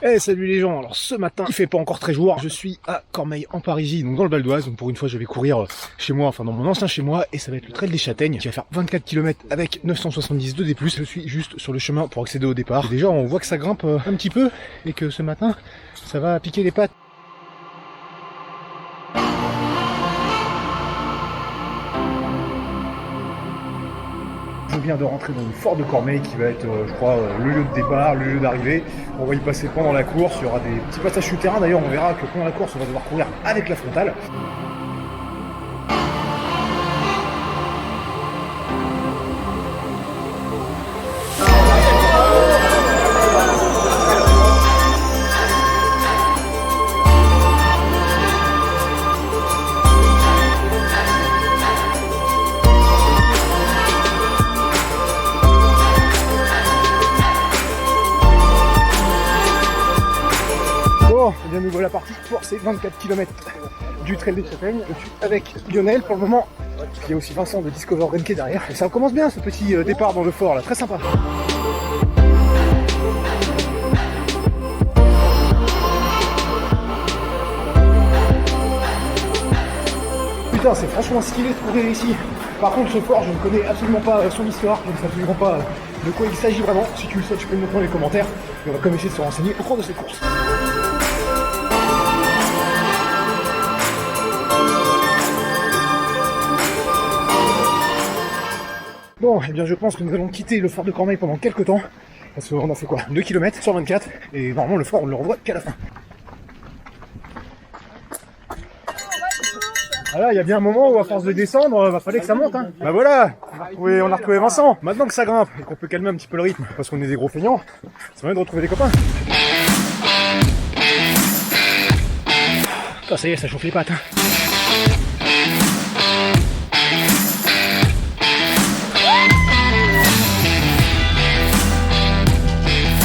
Eh salut les gens, alors ce matin il fait pas encore très jour, je suis à Cormeilles en Parisis, donc dans le Val d'Oise, donc pour une fois je vais courir chez moi, enfin dans mon ancien chez moi, et ça va être le trail des Châtaignes, qui va faire 24 km avec 970 de D+, je suis juste sur le chemin pour accéder au départ, et déjà on voit que ça grimpe un petit peu, et que ce matin ça va piquer les pattes. Je viens de rentrer dans le fort de Cormeilles qui va être, je crois, le lieu de départ, le lieu d'arrivée. On va y passer pendant la course, il y aura des petits passages souterrains. D'ailleurs, on verra que pendant la course, on va devoir courir avec la frontale. Bon, et bien nous voilà partis pour ces 24 km du trail des Châtaignes. Je suis avec Lionel pour le moment. Il y a aussi Vincent de Discover Run qui est derrière. Et ça commence bien ce petit départ dans le fort là, très sympa. Putain, c'est franchement stylé de courir ici. Par contre, ce fort, je ne connais absolument pas son histoire, je ne sais absolument pas de quoi il s'agit vraiment. Si tu le sais, tu peux me mettre dans les commentaires. Et on va quand même essayer de se renseigner au cours de cette course. Bon, eh bien je pense que nous allons quitter le fort de Cormeilles pendant quelques temps. Parce qu'on a fait quoi, 2 km sur 24. Et normalement le fort on ne le revoit qu'à la fin. Voilà, il y a bien un moment où à force de descendre, va falloir que ça monte hein. Bah voilà, on a retrouvé Vincent. Maintenant que ça grimpe et qu'on peut calmer un petit peu le rythme, parce qu'on est des gros feignants, ça va de retrouver des copains. Oh, ça y est, ça chauffe les pattes hein.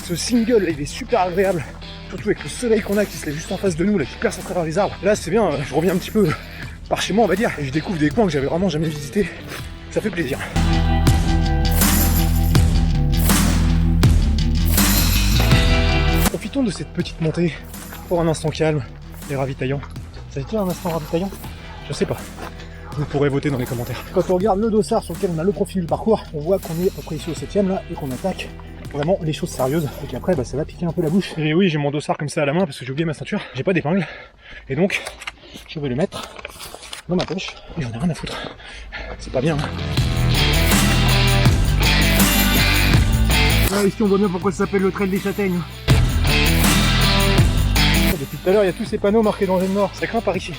Ce single, il est super agréable, surtout avec le soleil qu'on a qui se lève juste en face de nous, là, qui perce à travers les arbres. Là, c'est bien, je reviens un petit peu par chez moi, on va dire, et je découvre des coins que j'avais vraiment jamais visités. Ça fait plaisir. Profitons de cette petite montée pour un instant calme et ravitaillant. Ça a été un instant ravitaillant? Je sais pas. Vous pourrez voter dans les commentaires. Quand on regarde le dossard sur lequel on a le profil du parcours, on voit qu'on est à peu près ici au 7ème là, et qu'on attaque vraiment les choses sérieuses, et qu'après ça va piquer un peu la bouche. Et oui, j'ai mon dossard comme ça à la main parce que j'ai oublié ma ceinture, j'ai pas d'épingle, et donc je vais le mettre dans ma poche, et j'en ai rien à foutre. C'est pas bien hein. Ah, ici on voit bien pourquoi ça s'appelle le trail des Châtaignes. Depuis tout à l'heure il y a tous ces panneaux marqués danger de mort, ça craint par ici.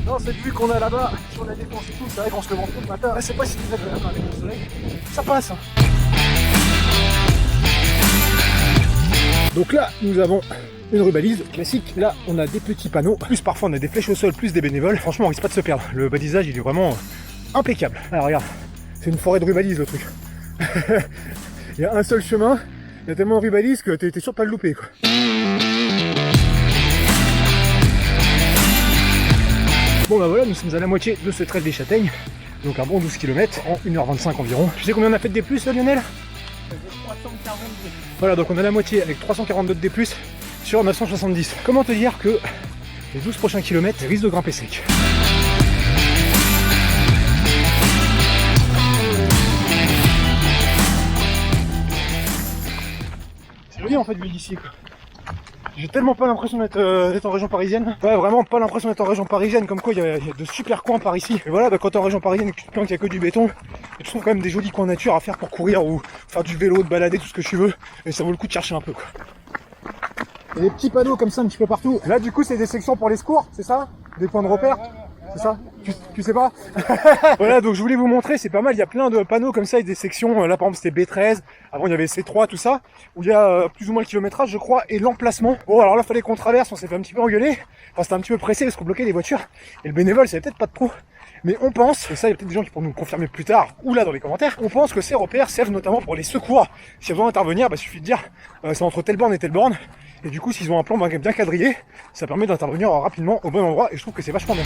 Non, cette vue qu'on a là-bas, sur la défense et tout, c'est vrai qu'on se le vend tout le matin, c'est pas si désagréable avec le soleil, ça passe hein. Donc là, nous avons une rue balise classique. Là, on a des petits panneaux. Plus parfois, on a des flèches au sol, plus des bénévoles. Franchement, on risque pas de se perdre. Le balisage, il est vraiment impeccable. Alors regarde, c'est une forêt de rue balise le truc. Il y a un seul chemin. Il y a tellement de rue balise que t'es sûr de pas le louper quoi. Bon bah voilà, nous sommes à la moitié de ce trail des Châtaignes. Donc un bon 12 km en 1h25 environ. Tu sais combien on a fait de D+, Lionel? 342. Voilà, donc on a la moitié avec 342 de D+, sur 970. Comment te dire que les 12 prochains kilomètres risquent de grimper sec. C'est joli en fait, vu d'ici quoi. J'ai tellement pas l'impression d'être en région parisienne. Ouais, vraiment pas l'impression d'être en région parisienne, comme quoi il y a de super coins par ici. Et voilà, bah, quand t'es en région parisienne et que tu te plains qu'il y a que du béton, et tu trouves quand même des jolis coins nature à faire pour courir ou faire du vélo, de balader, tout ce que tu veux. Et ça vaut le coup de chercher un peu quoi. Il y a des petits panneaux comme ça un petit peu partout. Là du coup c'est des sections pour les secours, c'est ça? Des points de repère? C'est ça? Tu sais pas? Voilà, donc je voulais vous montrer, c'est pas mal, il y a plein de panneaux comme ça et des sections, là par exemple c'était B13, avant il y avait C3, tout ça, où il y a plus ou moins le kilométrage je crois, et l'emplacement. Bon alors là fallait qu'on traverse, on s'est fait un petit peu engueuler, enfin c'était un petit peu pressé parce qu'on bloquait les voitures, et le bénévole c'est peut-être pas de pro. Mais on pense, et ça il y a peut-être des gens qui pourront nous confirmer plus tard, ou là dans les commentaires, on pense que ces repères servent notamment pour les secours. S'il y a besoin d'intervenir, bah suffit de dire, c'est entre telle borne et telle borne, et du coup s'ils ont un plan bien quadrillé, ça permet d'intervenir rapidement au bon endroit, et je trouve que c'est vachement bien.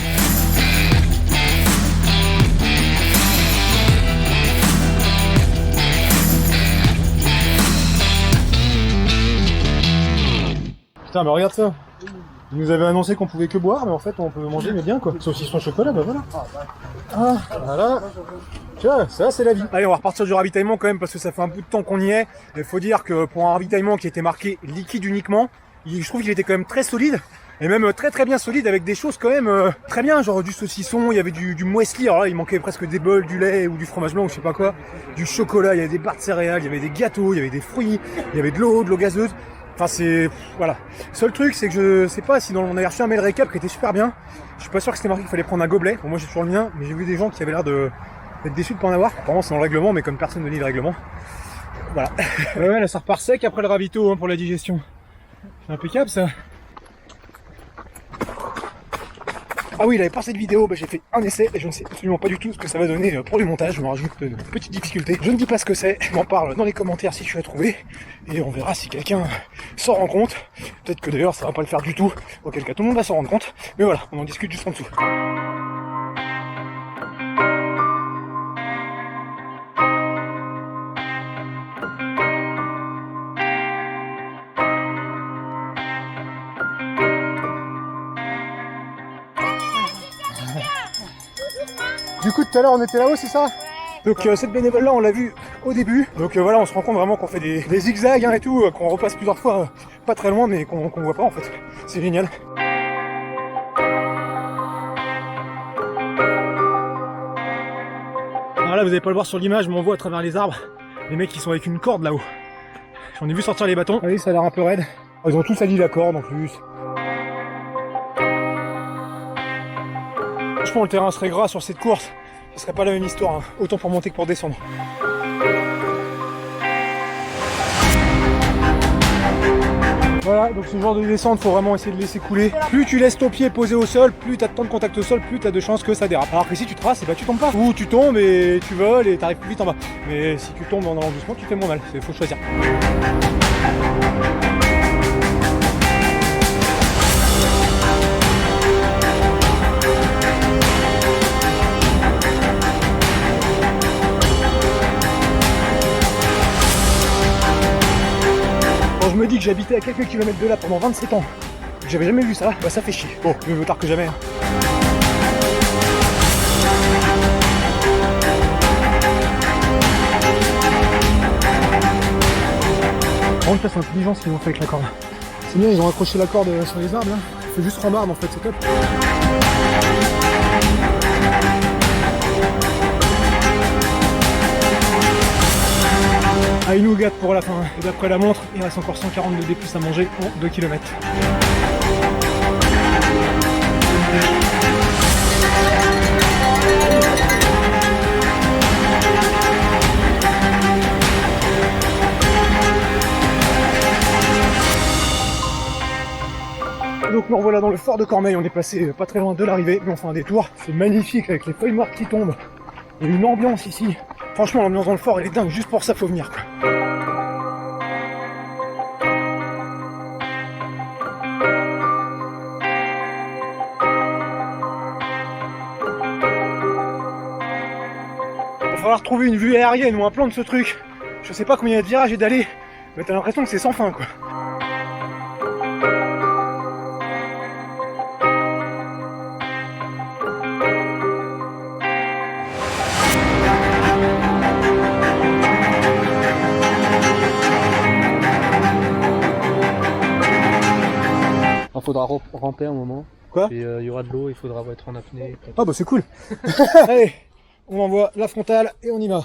Putain, mais regarde ça. Ils nous avaient annoncé qu'on pouvait que boire, mais en fait on peut manger, mais bien quoi. Saucisson au chocolat, bah voilà. Ah, voilà. Tu vois, ça c'est la vie. Allez, on va repartir du ravitaillement quand même parce que ça fait un bout de temps qu'on y est. Il faut dire que pour un ravitaillement qui était marqué liquide uniquement, je trouve qu'il était quand même très solide. Et même très bien solide avec des choses quand même très bien, genre du saucisson, il y avait du muesli, alors là il manquait presque des bols, du lait ou du fromage blanc ou je sais pas quoi, du chocolat, il y avait des barres de céréales, il y avait des gâteaux, il y avait des fruits, il y avait de l'eau gazeuse. Enfin c'est... voilà. Seul truc c'est que je sais pas si on avait reçu un mail récap qui était super bien. Je suis pas sûr que c'était marqué qu'il fallait prendre un gobelet. Bon, moi j'ai toujours le mien, mais j'ai vu des gens qui avaient l'air d'être déçus de pas en avoir. Apparemment c'est dans le règlement, mais comme personne ne lit le règlement. Voilà. Ouais, là ça repart sec après le ravito hein, pour la digestion. C'est impeccable ça. Ah oui, il avait pas cette vidéo, bah, j'ai fait un essai et je ne sais absolument pas du tout ce que ça va donner pour le montage. Je me rajoute de petites difficultés. Je ne dis pas ce que c'est, je m'en parle dans les commentaires si je suis à trouver et on verra si quelqu'un s'en rend compte. Peut-être que d'ailleurs ça va pas le faire du tout, auquel cas tout le monde va s'en rendre compte. Mais voilà, on en discute juste en dessous. Du coup tout à l'heure on était là-haut, c'est ça? Donc cette bénévole là on l'a vu au début. Donc voilà, on se rend compte vraiment qu'on fait des zigzags hein, et tout, qu'on repasse plusieurs fois pas très loin mais qu'on voit pas en fait. C'est génial. Alors là vous allez pas le voir sur l'image mais on voit à travers les arbres les mecs qui sont avec une corde là-haut. J'en ai vu sortir les bâtons. Allez, ça a l'air un peu raide. Ils ont tous allié la corde en plus. Franchement le terrain serait gras sur cette course, ce serait pas la même histoire, hein. Autant pour monter que pour descendre. Voilà, donc ce genre de descente, faut vraiment essayer de laisser couler. Plus tu laisses ton pied posé au sol, plus t'as de temps de contact au sol, plus t'as de chances que ça dérape. Alors que si tu traces, et bah tu tombes pas. Ou tu tombes et tu voles et t'arrives plus vite en bas. Mais si tu tombes en allant doucement, tu fais moins mal, faut choisir. Je me dis que j'habitais à quelques kilomètres de là pendant 27 ans, que j'avais jamais vu ça, bah ça fait chier. Bon, mieux vaut tard que jamais. Hein. Par contre, là, c'est intelligent ce qu'ils ont fait avec la corde. C'est bien, ils ont accroché la corde sur les arbres là. C'est juste rambarde en fait, c'est top. Ah, une nougat pour la fin. Et d'après la montre, il reste encore 142 D+ à manger en 2 km. Donc nous revoilà dans le fort de Cormeilles, on est passé pas très loin de l'arrivée, mais on fait un détour. C'est magnifique avec les feuilles mortes qui tombent. Il y a une ambiance ici. Franchement, l'ambiance dans le fort, elle est dingue. Juste pour ça, faut venir, quoi. Il va falloir trouver une vue aérienne ou un plan de ce truc. Je sais pas combien il y a de virages et d'allées, mais t'as l'impression que c'est sans fin, quoi. Faudra ramper un moment. Quoi? Et il y aura de l'eau, il faudra être en apnée. Ah bah c'est cool. Allez, on envoie la frontale et on y va.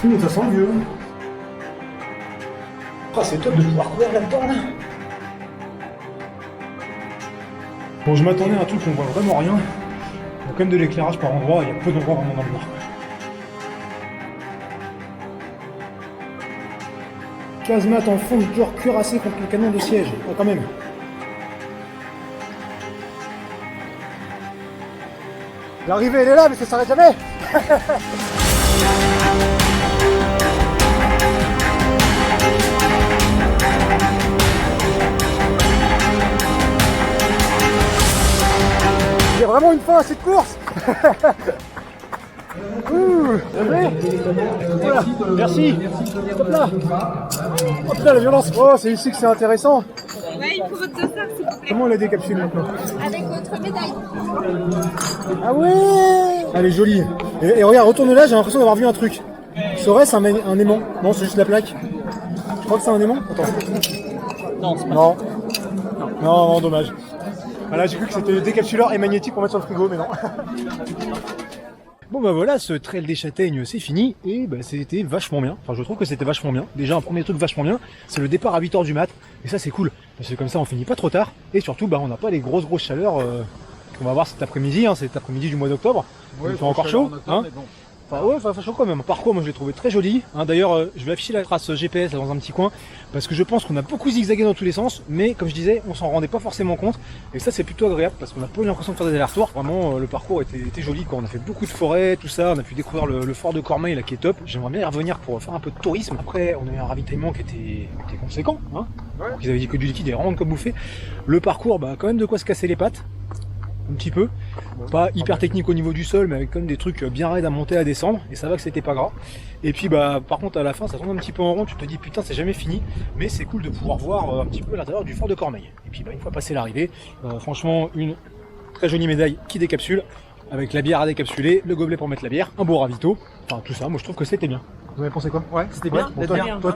Mais ça sent vieux. Ah, c'est top de pouvoir courir là-dedans là. Bon, je m'attendais à un truc où on voit vraiment rien. Il y a quand même de l'éclairage par endroits, il y a peu d'endroits vraiment dans le noir. Casemate en fond de cœur cuirassé contre le canon de siège. Ah, quand même. L'arrivée elle est là mais ça s'arrête jamais. Il y a vraiment une fin à cette course. Voilà, merci. Hop là. Oh putain, la violence. Oh, c'est ici que c'est intéressant. Ouais, il faut votre dossard, s'il vous plaît. Comment on la décapsule maintenant? Avec votre médaille. Ah ouais. Elle est jolie. Et regarde, retourne là, j'ai l'impression d'avoir vu un truc. Serait-ce un aimant? Non, c'est juste la plaque. Je crois que c'est un aimant. Attends. Non, c'est pas Non. Non, dommage. Voilà, j'ai cru que c'était décapsuleur et magnétique pour mettre sur le frigo, mais non. Bon bah voilà, ce trail des châtaignes c'est fini et bah c'était vachement bien. Enfin je trouve que c'était vachement bien. Déjà un premier truc vachement bien, c'est le départ à 8h du mat. Et ça c'est cool, parce que comme ça on finit pas trop tard. Et surtout bah on n'a pas les grosses chaleurs qu'on va avoir cet après-midi, hein, cet après-midi du mois d'octobre. Il fait encore chaud. Hein. Enfin ouais, enfin chaud quand même. Parcours moi je l'ai trouvé très joli. Hein. D'ailleurs je vais afficher la trace GPS là, dans un petit coin. Parce que je pense qu'on a beaucoup zigzagué dans tous les sens. Mais comme je disais, on s'en rendait pas forcément compte. Et ça c'est plutôt agréable parce qu'on a pas eu l'impression de faire des allers-retours. Vraiment le parcours était joli quoi. On a fait beaucoup de forêts, tout ça. On a pu découvrir le fort de Cormeilles là qui est top. J'aimerais bien y revenir pour faire un peu de tourisme. Après on a eu un ravitaillement qui était conséquent. Hein. Ouais. Donc, ils avaient dit que du liquide et vraiment de quoi bouffer. Le parcours bah quand même de quoi se casser les pattes. Un petit peu, pas hyper technique au niveau du sol, mais avec quand même des trucs bien raides à monter, à descendre, et ça va que c'était pas gras. Et puis bah par contre à la fin ça tourne un petit peu en rond, tu te dis putain c'est jamais fini, mais c'est cool de pouvoir voir un petit peu l'intérieur du fort de Cormeilles. Et puis bah une fois passé l'arrivée, franchement une très jolie médaille qui décapsule, avec la bière à décapsuler, le gobelet pour mettre la bière, un beau ravito, enfin tout ça, moi je trouve que c'était bien. Vous avez pensé quoi? Ouais, c'était bien. Bon,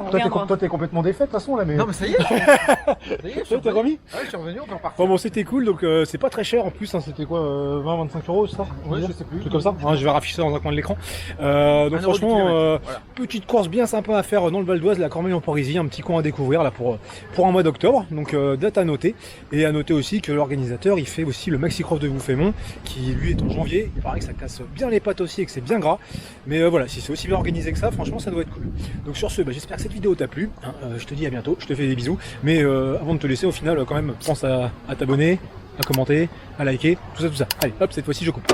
toi t'es complètement défait de toute façon là, mais. Non, mais ça y est, je suis T'es remis? Ouais, je suis revenu, on peut repartir. Bon c'était cool, donc c'est pas très cher en plus, hein, c'était quoi 20-25 euros c'est ça? Ouais, je sais plus. Truc comme ça, hein, je vais rafficher ça dans un coin de l'écran. Donc franchement, voilà. Petite course bien sympa à faire dans le Val d'Oise, la Cormeilles en Parisie, un petit coin à découvrir là pour un mois d'octobre, donc date à noter. Et à noter aussi que l'organisateur il fait aussi le Maxi-Cross de Bouffémont, qui lui est en janvier, il paraît que ça casse bien les pattes aussi et que c'est bien gras. Mais voilà, si c'est aussi bien organisé que ça, franchement ça doit être cool. Donc sur ce, j'espère que cette vidéo t'a plu, hein, je te dis à bientôt, je te fais des bisous, mais avant de te laisser au final quand même pense à t'abonner, à commenter, à liker, tout ça. Allez hop, cette fois-ci je coupe.